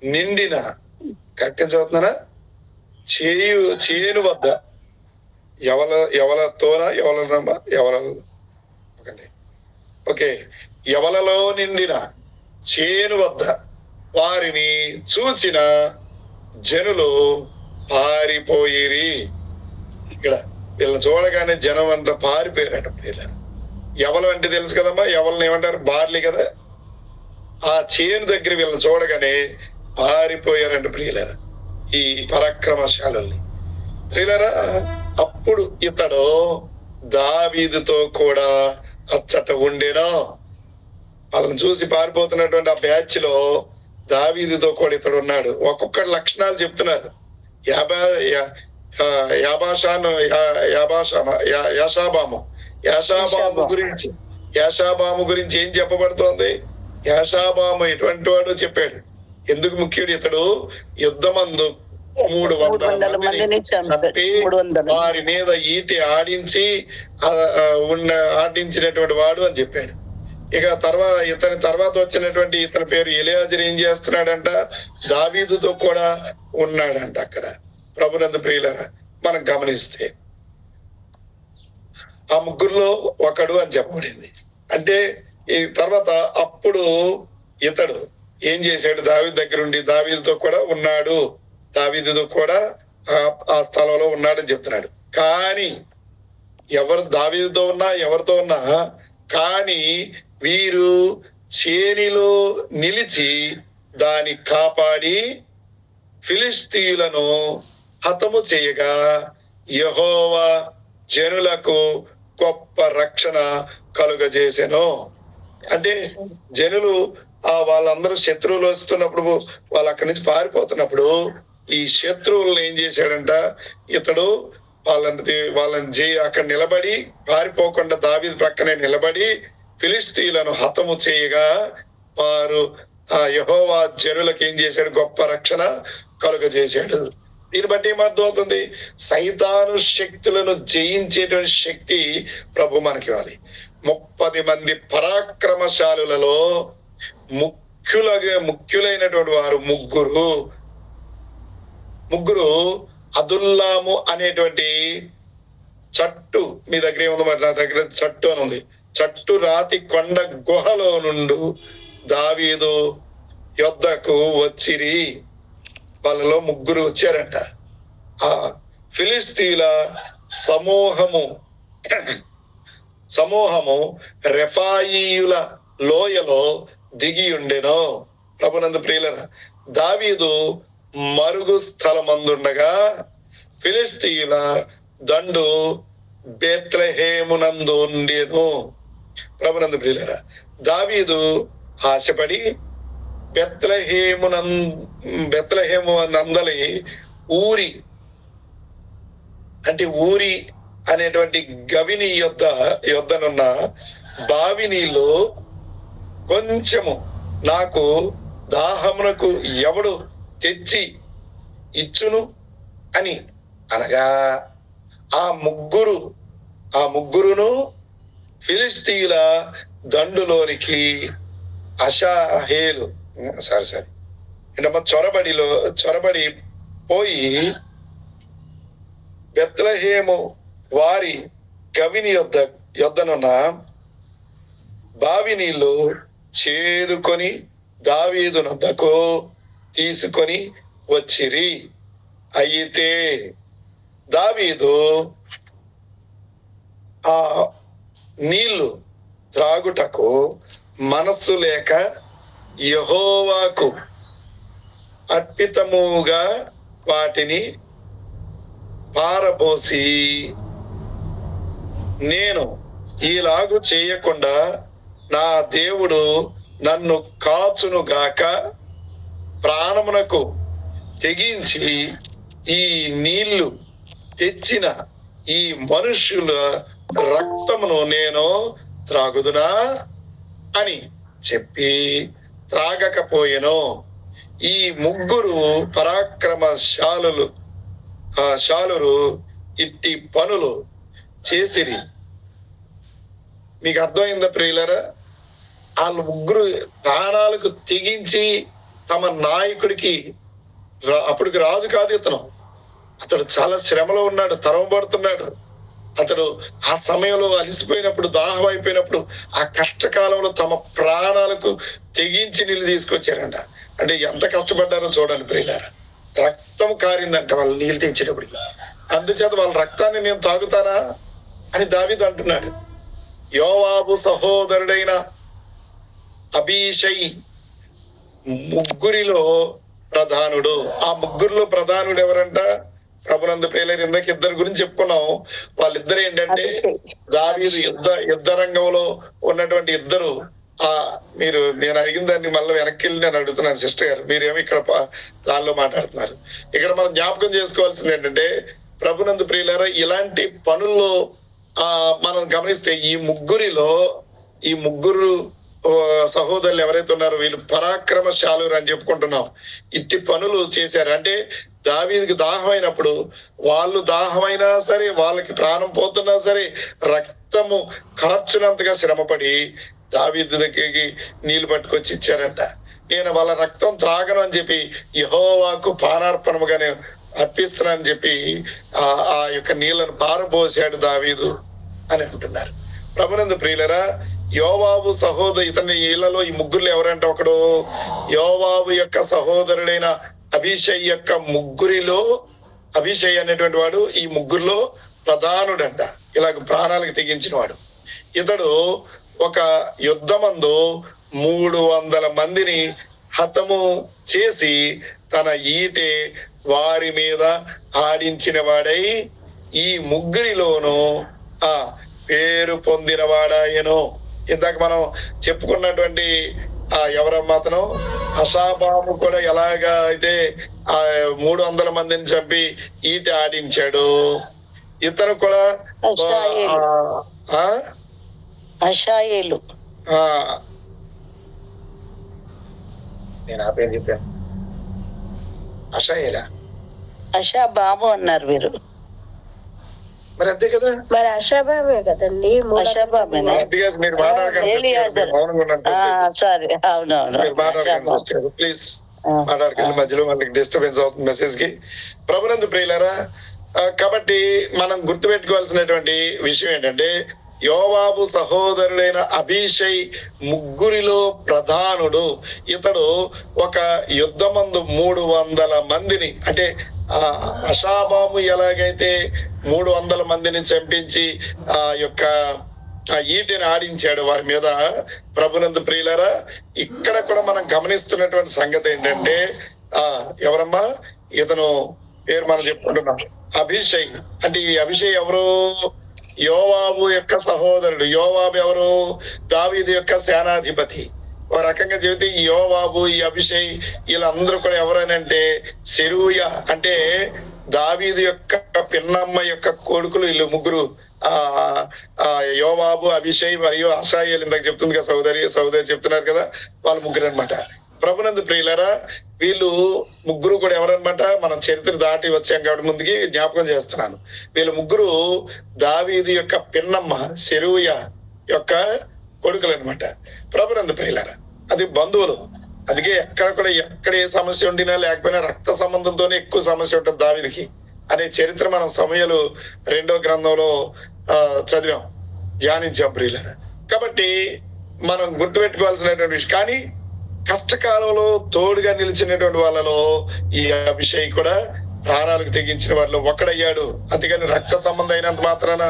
నిండిన కరెక్ట్ చదువుతున్నారా చేను వద్ద ఓకే యవలలో నిండిన చేను వద్ద వారిని చూచిన జనులు పారిపోయిరి. ఇక్కడ వీళ్ళని చూడగానే జనం అంతా పారిపోయారట. యవలం అంటే తెలుసు కదమ్మా, యవలను ఏమంటారు? బార్లీ కదా. ఆ చేను దగ్గర వీళ్ళని చూడగానే పారిపోయారంట ప్రియులారా, ఈ పరాక్రమశాలని. ప్రియులారా, అప్పుడు ఇతడు దావీదుతో కూడా అచ్చట ఉండేనా. వాళ్ళని చూసి పారిపోతున్నటువంటి ఆ బ్యాచ్ లో దావీదుతో కూడా ఇతడు ఉన్నాడు. ఒక్కొక్కటి లక్షణాలు చెప్తున్నారు. యాషాబాము గురించి ఏం చెప్పబడుతోంది? యాషాబాము ఎటువంటి వాడు చెప్పాడు. ఎందుకు ముఖ్యుడు ఇతడు? యుద్ధమందు 300 మందిని చంపి వారి మీద ఈటి ఆడించినటువంటి వాడు అని చెప్పాడు. ఇక ఇతని తర్వాత వచ్చినటువంటి ఇతని పేరు ఎలియాజరు ఏం చేస్తున్నాడంట? దావీదుతో కూడా ఉన్నాడంట. అక్కడ ప్రభునందు ప్రియులారా మనం గమనిస్తే ఆ ముగ్గురులో ఒకడు అని చెప్పబడింది. అంటే ఈ తర్వాత అప్పుడు ఇతడు ఏం చేశాడు? దావీదు దగ్గరుండి దావీదుతో కూడా ఉన్నాడు, దావీదుతో కూడా ఆ స్థలంలో ఉన్నాడని చెప్తున్నాడు. కానీ ఎవరు దావీదుతో ఉన్నా ఎవరితో ఉన్నా కానీ వీరు చేనిలో నిలిచి దాన్ని కాపాడి ఫిలిస్తీయులను హతము చేయగా యెహోవా జనులకు గొప్ప రక్షణ కలుగజేసెను. అంటే జనులు వాళ్ళందరూ శత్రువులు వస్తున్నప్పుడు వాళ్ళు అక్కడి నుంచి పారిపోతున్నప్పుడు ఈ శత్రువులను ఏం చేశాడంట? ఇతడు వాళ్ళని అక్కడ నిలబడి పారిపోకుండా దావీదు ప్రక్కనే నిలబడి ఫిలిస్తీయులను హతము చేయగా వారు యెహోవా జనులకు ఏం చేశాడు? గొప్ప రక్షణ కలుగజేశాడు. దీన్ని బట్టి ఏమర్థమవుతుంది? సైతాను శక్తులను జయించేటువంటి శక్తి ప్రభు మనకి ఇవ్వాలి. 30 మంది పరాక్రమశాలులలో ముఖ్యులైనటువంటి వారు ముగ్గురు అదుల్లాము అనేటువంటి చట్టు, మీ దగ్గర ఏముంది మరి, నా దగ్గర చట్టు అని ఉంది. చట్టు రాతి కొండ గుహలో నుండి దావీదు యొద్దకు వచ్చిరి. వాళ్ళలో ముగ్గురు వచ్చారంట. ఆ ఫిలిస్తీన్ల సమూహము రెఫాయీయుల లోయలో దిగి ఉండెను. ప్రభునందు ప్రియులరా, దావీదు మరుగు స్థలమందుండగా ఫిలిస్తీయుల దండు బెత్లెహేమునందు ఉండెను. ప్రభునందు ప్రియులరా, దావీదు ఆశపడి బెత్లెహేము నందలి ఊరి, అంటే ఊరి అనేటువంటి గవిని యొద్దనున్న బావి నీళ్ళు కొంచెము నాకు దాహమునకు ఎవడు తెచ్చి ఇచ్చును అని అనగా, ఆ ముగ్గురును ఫిలిస్తీయుల దండులోనికి అషాహేలు చొరబడి పోయి బెత్లెహేము వారి గవిని యొద్దనున్న బావి నీళ్లు చేదుకొని దావీదు నొద్దకు తీసుకొని వచ్చిరి. అయితే దావీదు ఆ నీళ్లు త్రాగుటకు మనస్సు లేక యెహోవాకు అర్పితముగా వాటిని పారబోసి, నేను ఈలాగు చేయకుండా నా దేవుడు నన్ను కాచును గాక, ప్రాణమునకు తెగించి ఈ నీళ్లు తెచ్చిన ఈ మనుష్యుల రక్తమును నేను త్రాగుదునా అని చెప్పి త్రాగకపోయెను. ఈ ముగ్గురు పరాక్రమశాలురు ఇట్టి పనులు చేసిరి. మీకు అర్థమైందా ప్రియులరా? వాళ్ళు ముగ్గురు ప్రాణాలకు తెగించి తమ నాయకుడికి, అప్పటికి రాజు కాదు ఇతను, అతడు చాలా శ్రమలో ఉన్నాడు, తరమబడుతున్నాడు. అతడు ఆ సమయంలో అలిసిపోయినప్పుడు, దాహం అయిపోయినప్పుడు, ఆ కష్టకాలంలో తమ ప్రాణాలకు తెగించి నీళ్ళు తీసుకొచ్చారంట. అంటే ఎంత కష్టపడ్డారో చూడండి ప్రియులారా. రక్తం కారిందంట వాళ్ళు నీళ్ళు తెచ్చేటప్పటికి. అందుచేత వాళ్ళ రక్తాన్ని నేను తాగుతానా అని దావీదు అంటున్నాడు. యోవాబు సహోదరుడైన అబీషై ముగ్గురిలో ప్రధానుడు. ఆ ముగ్గురిలో ప్రధానుడు ఎవరంట? ప్రభునందు ప్రియులైన ఇందాక ఇద్దరు గురించి చెప్పుకున్నాం. వాళ్ళిద్దరు ఏంటంటే దావీదు యుద్ధ రంగంలో ఉన్నటువంటి ఇద్దరు. నేను అడిగిన దాన్ని మళ్ళీ వెనక్కి వెళ్ళి నేను అడుగుతున్నాను సిస్టర్ గారు, మీరేమో ఇక్కడ దానిలో మాట్లాడుతున్నారు. ఇక్కడ మనం జ్ఞాపకం చేసుకోవాల్సింది ఏంటంటే, ప్రభునందు ప్రియులారా, ఇలాంటి పనుల్లో మనం గమనిస్తే ఈ ముగ్గురు సహోదరులు ఎవరైతే ఉన్నారో వీళ్ళు పరాక్రమశాలురు అని చెప్పుకుంటున్నాం. ఇట్టి పనులు చేశారు. అంటే దావీదుకి దాహం అయినప్పుడు, వాళ్ళు దాహమైనా సరే, వాళ్ళకి ప్రాణం పోతున్నా సరే, రక్తము కార్చినంతగా శ్రమపడి దావీదు దగ్గరికి నీళ్లు పట్టుకొచ్చి ఇచ్చారంట. నేను వాళ్ళ రక్తం త్రాగను అని చెప్పి యెహోవాకు పానార్పణముగానే అర్పిస్తున్నానని చెప్పి ఆ యొక్క నీళ్లను పారబోసాడు దావీదు అని అంటున్నారు. ప్రభునందు ప్రియులరా, యోవాబు ఇతని ఇళ్లలో ఈ ముగ్గురు ఎవరంటే, ఒకడు యోవాబు యొక్క సహోదరుడైన అభిషై యొక్క ముగ్గురిలో అభిషై అనేటువంటి వాడు ఈ ముగ్గురులో ప్రధానుడంట. ఇలాగ ప్రాణాలకు తెగించిన వాడు. ఇతడు ఒక యుద్ధమందు 300 మందిని హతము చేసి తన ఈటె వారి మీద ఆడించిన వాడై ఈ ముగ్గురిలోను పేరు పొందిన వాడాయను. ఇందాక మనం చెప్పుకున్నటువంటి ఎవరమ్మా అతను, అషాబాము కూడా ఎలాగా అయితే 300 మందిని చంపి ఈట ఆడించాడు, ఇతను కూడా అషాయేలు. నేను ఆ పేరు చెప్పాను, అషాయేలా, అషాబాము అన్నారు మీరు. మరి అంతే కదా, మరి అషాబాబే కదండి. మీరు ప్లీజ్ మాట్లాడకండి, మధ్యలో వాళ్ళకి డిస్టర్బెన్స్ అవుతుంది మెసేజ్ కి. ప్రభునందు ప్రియులారా, కాబట్టి మనం గుర్తుపెట్టుకోవాల్సినటువంటి విషయం ఏంటంటే యోవాబు సహోదరుడైన అభిషై ముగ్గురిలో ప్రధానుడు. ఇతడు ఒక యుద్ధమందు 300 మందిని, అంటే అషాబాము ఎలాగైతే 300 మందిని చంపించి ఆ యొక్క ఈటిని ఆడించాడు వారి మీద. ప్రభునందు ప్రియులారా, ఇక్కడ కూడా మనం గమనిస్తున్నటువంటి సంగతి ఏంటంటే ఎవరమ్మా ఇతను పేరు మనం చెప్పుకుంటున్నాం, అభిషై. అంటే ఈ అభిషై ఎవరు? యోవాబు యొక్క సహోదరుడు. యోవాబు ఎవరు? దావీదు యొక్క సేనాధిపతి. ఒక రకంగా చెబితే ఈ యోవాబు, ఈ అభిషై వీళ్ళందరూ కూడా ఎవరనంటే సెరూయ, అంటే దావీదు యొక్క పిన్నమ్మ యొక్క కొడుకులు వీళ్ళు ముగ్గురు. యోవాబు, అభిషై మరియు అషాయేలు. ఇందాక చెప్తుంది కదా సహోదరి చెప్తున్నారు కదా, వాళ్ళ ముగ్గురు అనమాట. ప్రభునందు ప్రియులారా, వీళ్ళు ముగ్గురు కూడా ఎవరనమాట? మనం చరిత్ర దాటి వచ్చాం కాబట్టి ముందుకి జ్ఞాపకం చేస్తున్నాను. వీళ్ళు ముగ్గురు దావీదు యొక్క పిన్నమ్మ సెరూయ యొక్క కొడుకులు అనమాట. ప్రభునందు ప్రియులారా, అది బంధువులు. అందుకే ఎక్కడ ఏ సమస్య ఉండినా లేకపోయినా రక్త సంబంధంతోనే ఎక్కువ సమస్య ఉంటుంది దావీదుకి అనే చరిత్ర మనం సమూయేలు 2వ గ్రంథంలో చదివాం, ధ్యానించాం ప్రియులారా. కాబట్టి మనం గుర్తుపెట్టుకోవాల్సినటువంటి విషయం. కానీ కష్టకాలంలో తోడుగా నిలిచినటువంటి వాళ్ళలో ఈ అభిషేక్ కూడా ప్రాణాలకు తెగించిన వారిలో ఒకడయ్యాడు. అంతేగాని రక్త సంబంధం అయినంత మాత్రాన,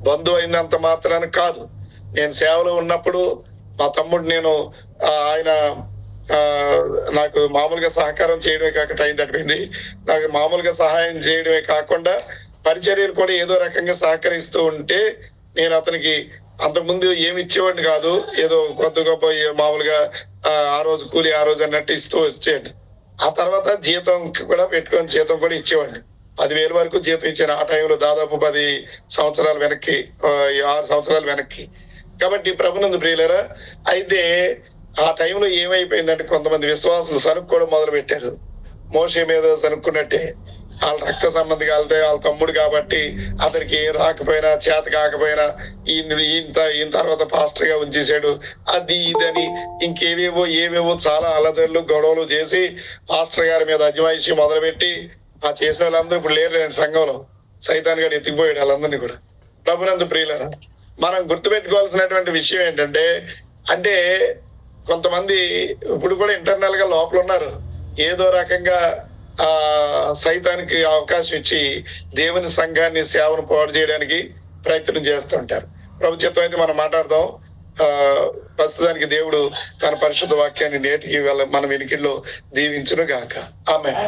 బంధువు అయినంత మాత్రాన కాదు. నేను సేవలో ఉన్నప్పుడు మా తమ్ముడు, నేను ఆయన నాకు మామూలుగా సహకారం చేయడమే కాక టైం తడిపోయింది. నాకు మామూలుగా సహాయం చేయడమే కాకుండా పరిచర్యలు కూడా ఏదో రకంగా సహకరిస్తూ ఉంటే నేను అతనికి అంతకుముందు ఏమి ఇచ్చేవాడిని కాదు. ఏదో కొద్ది గొప్ప మామూలుగా ఆ రోజు కూలి ఆ రోజు అన్నట్టు ఇస్తూ వచ్చేయండి. ఆ తర్వాత జీతం కూడా పెట్టుకొని జీతం కూడా ఇచ్చేవాడిని. 10,000 వరకు జీతం ఇచ్చాను ఆ టైంలో, దాదాపు 10 సంవత్సరాల వెనక్కి, 6 సంవత్సరాల వెనక్కి. కాబట్టి ప్రభునందు ప్రియులారా, అయితే ఆ టైంలో ఏమైపోయిందంటే కొంతమంది విశ్వాసులు సనుక్కోవడం మొదలు పెట్టారు. మోషే మీద సనుక్కున్నట్టే. వాళ్ళ రక్త సంబంధి కాలితే వాళ్ళ తమ్ముడు కాబట్టి అతనికి ఏం రాకపోయినా చేత కాకపోయినా ఈయన తర్వాత పాస్టర్ గా ఉంచేశాడు, అది ఇదని ఏవేవో చాలా అలజడులు గొడవలు చేసి పాస్టర్ గారి మీద అజమాయిషి మొదలుపెట్టి ఆ చేసిన వాళ్ళందరూ ఇప్పుడు లేరు సంఘంలో. సైతాన్ గారు ఎత్తిపోయాడు వాళ్ళందరినీ కూడా. ప్రభునందు ప్రియులారా, మనం గుర్తుపెట్టుకోవాల్సినటువంటి విషయం ఏంటంటే, అంటే కొంతమంది ఇప్పుడు కూడా ఇంటర్నల్ గా లోపల ఉన్నారు. ఏదో రకంగా సైతానికి అవకాశం ఇచ్చి దేవుని సంఘాన్ని సేవను పాడు చేయడానికి ప్రయత్నం చేస్తూ ఉంటారు. ప్రభు చిత్తం అయితే మనం మాట్లాడదాం. ప్రస్తుతానికి దేవుడు తన పరిశుద్ధ వాక్యాన్ని నేటికి మన వెనుకల్లో దీవించును గాక. ఆమేన్.